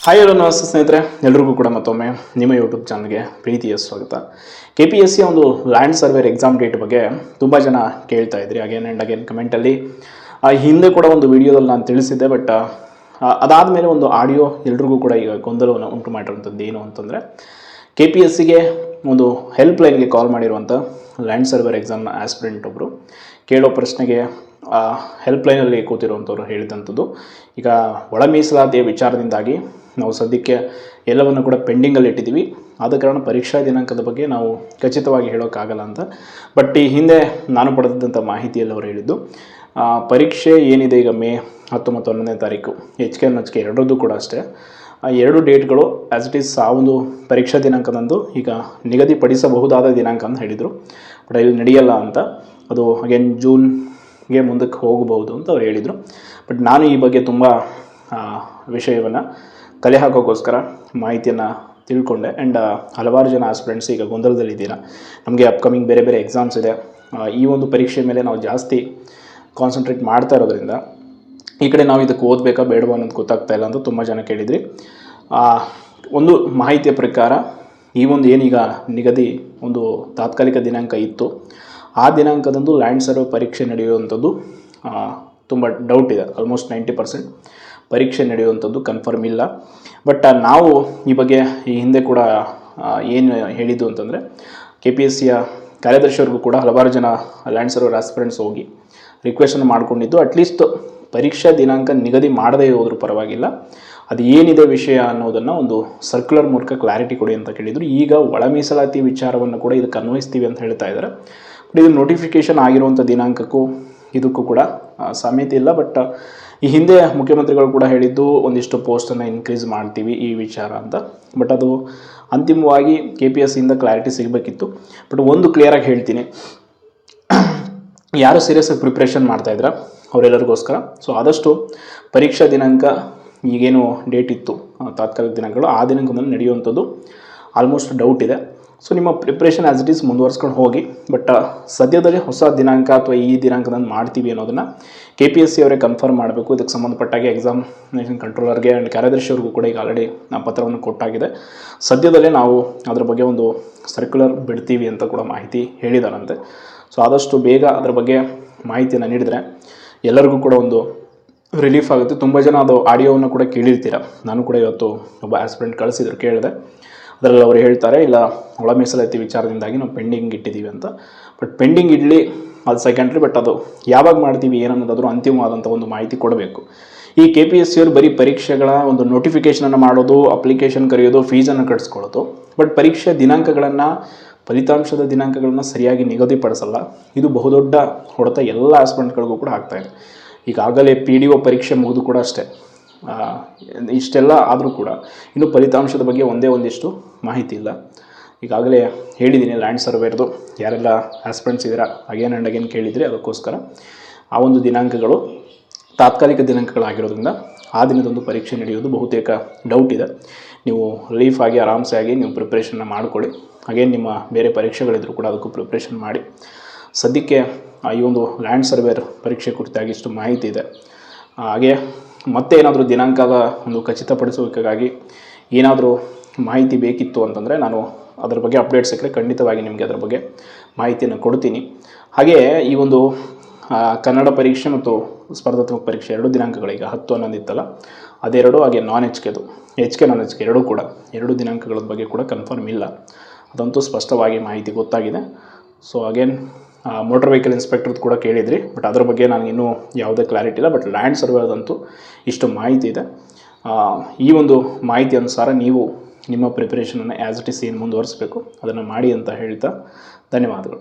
Hi hello ನಮಸ್ತೆ ಸ್ನೇಹಿತರೆ, ಎಲ್ರಿಗೂ ಕೂಡ ಮತ್ತೊಮ್ಮೆ ನಿಮ್ಮ ಯೂಟ್ಯೂಬ್ ಚಾನಲ್ಗೆ ಪ್ರೀತಿಯ ಸ್ವಾಗತ. KPSC ಒಂದು ಲ್ಯಾಂಡ್ ಸರ್ವೇರ್ ಎಕ್ಸಾಮ್ ಡೇಟ್ ಬಗ್ಗೆ ತುಂಬ ಜನ ಕೇಳ್ತಾ ಇದ್ರಿ ಅಗೇನ್ ಆ್ಯಂಡ್ ಅಗೇನ್ ಕಮೆಂಟಲ್ಲಿ. ಹಿಂದೆ ಕೂಡ ಒಂದು ವಿಡಿಯೋದಲ್ಲಿ ನಾನು ತಿಳಿಸಿದ್ದೆ, ಬಟ್ ಅದಾದಮೇಲೆ ಒಂದು ಆಡಿಯೋ ಎಲ್ರಿಗೂ ಕೂಡ ಈಗ ಗೊಂದಲವನ್ನು ಉಂಟು ಮಾಡಿರುವಂಥದ್ದು ಏನು ಅಂತಂದರೆ, KPSCಗೆ ಒಂದು ಹೆಲ್ಪ್ ಲೈನ್ಗೆ ಕಾಲ್ ಮಾಡಿರುವಂಥ ಲ್ಯಾಂಡ್ ಸರ್ವೇರ್ ಎಕ್ಸಾಮ್ನ ಆಸ್ಪಿರೆಂಟ್ ಒಬ್ಬರು ಕೇಳೋ ಪ್ರಶ್ನೆಗೆ ಹೆಲ್ಪ್ ಲೈನಲ್ಲಿ ಕೂತಿರುವಂಥವ್ರು ಹೇಳಿದಂಥದ್ದು, ಈಗ ಒಳ ಮೀಸಲಾತಿಯ ವಿಚಾರದಿಂದಾಗಿ ನಾವು ಸದ್ಯಕ್ಕೆ ಎಲ್ಲವನ್ನು ಕೂಡ ಪೆಂಡಿಂಗಲ್ಲಿ ಇಟ್ಟಿದ್ದೀವಿ, ಆದ ಕಾರಣ ಪರೀಕ್ಷಾ ದಿನಾಂಕದ ಬಗ್ಗೆ ನಾವು ಖಚಿತವಾಗಿ ಹೇಳೋಕ್ಕಾಗಲ್ಲ ಅಂತ. ಬಟ್ ಈ ಹಿಂದೆ ನಾನು ಪಡೆದಂಥ ಮಾಹಿತಿಯಲ್ಲಿ ಅವರು ಹೇಳಿದ್ದು, ಪರೀಕ್ಷೆ ಏನಿದೆ ಈಗ ಮೇ 10 ಮತ್ತು 11ನೇ ತಾರೀಕು HK NHK ಎರಡರದ್ದು ಕೂಡ ಅಷ್ಟೇ, ಆ ಎರಡು ಡೇಟ್ಗಳು ಆ್ಯಸ್ ಇಟ್ ಈಸ್ ಆ ಒಂದು ಪರೀಕ್ಷಾ ದಿನಾಂಕದಂದು ಈಗ ನಿಗದಿಪಡಿಸಬಹುದಾದ ದಿನಾಂಕ ಅಂತ ಹೇಳಿದರು. ಬಟ್ ಇಲ್ಲಿ ನಡೆಯಲ್ಲ ಅಂತ, ಅದು ಅಗೇನ್ ಜೂನ್ಗೆ ಮುಂದಕ್ಕೆ ಹೋಗಬಹುದು ಅಂತ ಅವ್ರು ಹೇಳಿದರು. ಬಟ್ ನಾನು ಈ ಬಗ್ಗೆ ತುಂಬ ವಿಷಯವನ್ನು ಕಲೆ ಹಾಕೋಕ್ಕೋಸ್ಕರ ಮಾಹಿತಿಯನ್ನು ತಿಳ್ಕೊಂಡೆ. ಆ್ಯಂಡ್ ಹಲವಾರು ಜನ ಆಸ್ಪಿರೆಂಟ್ಸ್ ಈಗ ಗೊಂದಲದಲ್ಲಿದ್ದೀರಾ, ನಮಗೆ ಅಪ್ಕಮಿಂಗ್ ಬೇರೆ ಬೇರೆ ಎಕ್ಸಾಮ್ಸ್ ಇದೆ, ಈ ಒಂದು ಪರೀಕ್ಷೆ ಮೇಲೆ ನಾವು ಜಾಸ್ತಿ ಕಾನ್ಸಂಟ್ರೇಟ್ ಮಾಡ್ತಾ ಇರೋದ್ರಿಂದ ಈ ಕಡೆ ನಾವು ಇದಕ್ಕೆ ಓದಬೇಕಾ ಬೇಡವಾ ಅನ್ನೋದು ಗೊತ್ತಾಗ್ತಾ ಇಲ್ಲ ಅಂತ ತುಂಬ ಜನ ಕೇಳಿದ್ರಿ. ಒಂದು ಮಾಹಿತಿಯ ಪ್ರಕಾರ ಈ ಒಂದು ಏನೀಗ ನಿಗದಿ ಒಂದು ತಾತ್ಕಾಲಿಕ ದಿನಾಂಕ ಇತ್ತು, ಆ ದಿನಾಂಕದಂದು ಲ್ಯಾಂಡ್ ಸರ್ವೆ ಪರೀಕ್ಷೆ ನಡೆಯುವಂಥದ್ದು ತುಂಬ ಡೌಟ್ ಇದೆ. ಆಲ್ಮೋಸ್ಟ್ 90% ಪರೀಕ್ಷೆ ನಡೆಯುವಂಥದ್ದು ಕನ್ಫರ್ಮ್ ಇಲ್ಲ. ಬಟ್ ನಾವು ಈ ಬಗ್ಗೆ ಈ ಹಿಂದೆ ಕೂಡ ಏನು ಹೇಳಿದ್ದು ಅಂತಂದರೆ, KPSCಯ ಕಾರ್ಯದರ್ಶಿಯವ್ರಿಗೂ ಕೂಡ ಹಲವಾರು ಜನ ಲ್ಯಾಂಡ್ ಸರ್ವೇರ್ ಆಸ್ಪಿರೆಂಟ್ಸ್ ಹೋಗಿ ರಿಕ್ವೆಸ್ಟನ್ನು ಮಾಡಿಕೊಂಡಿದ್ದು, ಅಟ್ಲೀಸ್ಟ್ ಪರೀಕ್ಷಾ ದಿನಾಂಕ ನಿಗದಿ ಮಾಡದೇ ಹೋದರೂ ಪರವಾಗಿಲ್ಲ, ಅದು ಏನಿದೆ ವಿಷಯ ಅನ್ನೋದನ್ನು ಒಂದು ಸರ್ಕ್ಯುಲರ್ ಮೂಲಕ ಕ್ಲಾರಿಟಿ ಕೊಡಿ ಅಂತ ಕೇಳಿದರು. ಈಗ ಒಳ ಮೀಸಲಾತಿ ವಿಚಾರವನ್ನು ಕೂಡ ಇದಕ್ಕೆ ಅನ್ವಯಿಸ್ತೀವಿ ಅಂತ ಹೇಳ್ತಾ ಇದ್ದಾರೆ. ಬಟ್ ಇದು ನೋಟಿಫಿಕೇಷನ್ ಆಗಿರುವಂಥ ದಿನಾಂಕಕ್ಕೂ ಇದಕ್ಕೂ ಕೂಡ ಸಾಮ್ಯತೆ ಇಲ್ಲ. ಬಟ್ ಈ ಹಿಂದೆ ಮುಖ್ಯಮಂತ್ರಿಗಳು ಕೂಡ ಹೇಳಿದ್ದು ಒಂದಿಷ್ಟು ಪೋಸ್ಟನ್ನು ಇನ್ಕ್ರೀಸ್ ಮಾಡ್ತೀವಿ ಈ ವಿಚಾರ ಅಂತ. ಬಟ್ ಅದು ಅಂತಿಮವಾಗಿ KPSCಯಿಂದ ಕ್ಲಾರಿಟಿ ಸಿಗಬೇಕಿತ್ತು. ಬಟ್ ಒಂದು ಕ್ಲಿಯರಾಗಿ ಹೇಳ್ತೀನಿ, ಯಾರು ಸೀರಿಯಸ್ಸಾಗಿ ಪ್ರಿಪ್ರೇಷನ್ ಮಾಡ್ತಾಯಿದ್ರ ಅವರೆಲ್ಲರಿಗೋಸ್ಕರ, ಸೊ ಆದಷ್ಟು ಪರೀಕ್ಷಾ ದಿನಾಂಕ ಈಗೇನು ಡೇಟ್ ಇತ್ತು ತಾತ್ಕಾಲಿಕ ದಿನಾಂಕಗಳು, ಆ ದಿನಾಂಕದಲ್ಲಿ ನಡೆಯುವಂಥದ್ದು ಆಲ್ಮೋಸ್ಟ್ ಡೌಟ್ ಇದೆ. ಸೊ ನಿಮ್ಮ ಪ್ರಿಪ್ರೇಷನ್ ಆ್ಯಸ್ ಇಟ್ ಈಸ್ ಮುಂದುವರ್ಸ್ಕೊಂಡು ಹೋಗಿ. ಬಟ್ ಸದ್ಯದಲ್ಲಿ ಹೊಸ ದಿನಾಂಕ ಅಥವಾ ಈ ದಿನಾಂಕದಂದು ಮಾಡ್ತೀವಿ ಅನ್ನೋದನ್ನು KPSC ಅವರೇ ಕನ್ಫರ್ಮ್ ಮಾಡಬೇಕು. ಇದಕ್ಕೆ ಸಂಬಂಧಪಟ್ಟಾಗೆ ಎಕ್ಸಾಮಿನೇಷನ್ ಕಂಟ್ರೋಲರ್ಗೆ ಆ್ಯಂಡ್ ಕಾರ್ಯದರ್ಶಿಯವ್ರಿಗೂ ಕೂಡ ಈಗ ಆಲ್ರೆಡಿ ಪತ್ರವನ್ನು ಕೊಟ್ಟಾಗಿದೆ. ಸದ್ಯದಲ್ಲೇ ನಾವು ಅದರ ಬಗ್ಗೆ ಒಂದು ಸರ್ಕ್ಯುಲರ್ ಬಿಡ್ತೀವಿ ಅಂತ ಕೂಡ ಮಾಹಿತಿ ಹೇಳಿದಾರಂತೆ. ಸೊ ಆದಷ್ಟು ಬೇಗ ಅದರ ಬಗ್ಗೆ ಮಾಹಿತಿಯನ್ನು ನೀಡಿದರೆ ಎಲ್ಲರಿಗೂ ಕೂಡ ಒಂದು ರಿಲೀಫ್ ಆಗುತ್ತೆ. ತುಂಬ ಜನ ಅದು ಆಡಿಯೋವನ್ನು ಕೂಡ ಕೇಳಿರ್ತೀರ, ನಾನು ಕೂಡ ಇವತ್ತು ಒಬ್ಬ ಆಸ್ಪಿರೆಂಟ್ ಕಳಿಸಿದ್ರು, ಕೇಳಿದೆ. ಅದರಲ್ಲಿ ಅವರು ಹೇಳ್ತಾರೆ, ಇಲ್ಲ ಒಳ ಮೀಸಲಾತಿ ವಿಚಾರದಿಂದಾಗಿ ನಾವು ಪೆಂಡಿಂಗ್ ಇಟ್ಟಿದ್ದೀವಿ ಅಂತ. ಬಟ್ ಪೆಂಡಿಂಗ್ ಇಡಲಿ, ಅದು ಸೆಕೆಂಡ್ರಿ, ಬಟ್ ಅದು ಯಾವಾಗ ಮಾಡ್ತೀವಿ ಏನನ್ನೋದಾದರೂ ಅಂತಿಮವಾದಂಥ ಒಂದು ಮಾಹಿತಿ ಕೊಡಬೇಕು. ಈ KPSC ಅವರು ಬರೀ ಪರೀಕ್ಷೆಗಳ ಒಂದು ನೋಟಿಫಿಕೇಷನನ್ನು ಮಾಡೋದು, ಅಪ್ಲಿಕೇಶನ್ ಕರೆಯೋದು, ಫೀಸನ್ನು ಕಟ್ಸ್ಕೊಳ್ಳೋದು, ಬಟ್ ಪರೀಕ್ಷೆ ದಿನಾಂಕಗಳನ್ನು, ಫಲಿತಾಂಶದ ದಿನಾಂಕಗಳನ್ನು ಸರಿಯಾಗಿ ನಿಗದಿಪಡಿಸಲ್ಲ. ಇದು ಬಹುದೊಡ್ಡ ಹೊಡೆತ ಎಲ್ಲ ಆಸ್ಪಿರೆಂಟ್ಗಳಿಗೂ ಕೂಡ ಆಗ್ತಾಯಿದೆ. ಈಗಾಗಲೇ PDO ಪರೀಕ್ಷೆ ಮುಗಿದು ಕೂಡ ಅಷ್ಟೇ, ಇಷ್ಟೆಲ್ಲ ಆದರೂ ಕೂಡ ಇನ್ನು ಫಲಿತಾಂಶದ ಬಗ್ಗೆ ಒಂದಿಷ್ಟು ಮಾಹಿತಿ ಇಲ್ಲ. ಈಗಾಗಲೇ ಹೇಳಿದ್ದೀನಿ ಲ್ಯಾಂಡ್ ಸರ್ವೇರ್ದು ಯಾರೆಲ್ಲ ಆಸ್ಪಿರೆಂಟ್ಸ್ ಇದ್ದೀರಾ ಅಗೇನ್ ಆ್ಯಂಡ್ ಅಗೇನ್ ಕೇಳಿದರೆ, ಅದಕ್ಕೋಸ್ಕರ ಆ ಒಂದು ದಿನಾಂಕಗಳು ತಾತ್ಕಾಲಿಕ ದಿನಾಂಕಗಳಾಗಿರೋದ್ರಿಂದ ಆ ದಿನದೊಂದು ಪರೀಕ್ಷೆ ನಡೆಯೋದು ಬಹುತೇಕ ಡೌಟ್ ಇದೆ. ನೀವು ರಿಲೀಫ್ ಆಗಿ ಆರಾಮ್ಸೆ ಆಗಿ ನೀವು ಪ್ರಿಪ್ರೇಷನ್ನ ಮಾಡಿಕೊಳ್ಳಿ. ಹಾಗೇನು ನಿಮ್ಮ ಬೇರೆ ಪರೀಕ್ಷೆಗಳಿದ್ರು ಕೂಡ ಅದಕ್ಕೂ ಪ್ರಿಪ್ರೇಷನ್ ಮಾಡಿ. ಸದ್ಯಕ್ಕೆ ಈ ಒಂದು ಲ್ಯಾಂಡ್ ಸರ್ವೇರ್ ಪರೀಕ್ಷೆ ಕುರಿತಾಗಿ ಇಷ್ಟು ಮಾಹಿತಿ ಇದೆ. ಹಾಗೆ ಮತ್ತೆ ಏನಾದರೂ ದಿನಾಂಕದ ಒಂದು ಖಚಿತಪಡಿಸೋಕ್ಕಾಗಿ ಏನಾದರೂ ಮಾಹಿತಿ ಬೇಕಿತ್ತು ಅಂತಂದರೆ ನಾನು ಅದರ ಬಗ್ಗೆ ಅಪ್ಡೇಟ್ ಸಿಕ್ಕರೆ ಖಂಡಿತವಾಗಿ ನಿಮಗೆ ಅದರ ಬಗ್ಗೆ ಮಾಹಿತಿಯನ್ನು ಕೊಡ್ತೀನಿ. ಹಾಗೆ ಈ ಒಂದು ಕನ್ನಡ ಪರೀಕ್ಷೆ ಮತ್ತು ಸ್ಪರ್ಧಾತ್ಮಕ ಪರೀಕ್ಷೆ ಎರಡು ದಿನಾಂಕಗಳೀಗ 10, 11 ಇತ್ತಲ್ಲ, ಅದೆರಡು, ಹಾಗೆ HK NHK ಎರಡೂ ಕೂಡ ಎರಡು ದಿನಾಂಕಗಳ ಬಗ್ಗೆ ಕೂಡ ಕನ್ಫರ್ಮ್ ಇಲ್ಲ. ಅದಂತೂ ಸ್ಪಷ್ಟವಾಗಿ ಮಾಹಿತಿ ಗೊತ್ತಾಗಿದೆ. ಸೊ ಅಗೇನ್ ಮೋಟರ್ ವೆಹಿಕಲ್ ಇನ್ಸ್ಪೆಕ್ಟರ್ದು ಕೂಡ ಕೇಳಿದ್ರಿ, ಬಟ್ ಅದರ ಬಗ್ಗೆ ನನಗಿನ್ನೂ ಯಾವುದೇ ಕ್ಲಾರಿಟಿ ಇಲ್ಲ. ಬಟ್ ಲ್ಯಾಂಡ್ ಸರ್ವೇದಂತೂ ಇಷ್ಟು ಮಾಹಿತಿ ಇದೆ. ಈ ಒಂದು ಮಾಹಿತಿ ಅನುಸಾರ ನೀವು ನಿಮ್ಮ ಪ್ರಿಪ್ರೇಷನನ್ನು ಆ್ಯಸ್ ಇಟ್ ಈಸ್ ಏನು ಮುಂದುವರಿಸಬೇಕು ಅದನ್ನು ಮಾಡಿ ಅಂತ ಹೇಳ್ತಾ ಧನ್ಯವಾದಗಳು.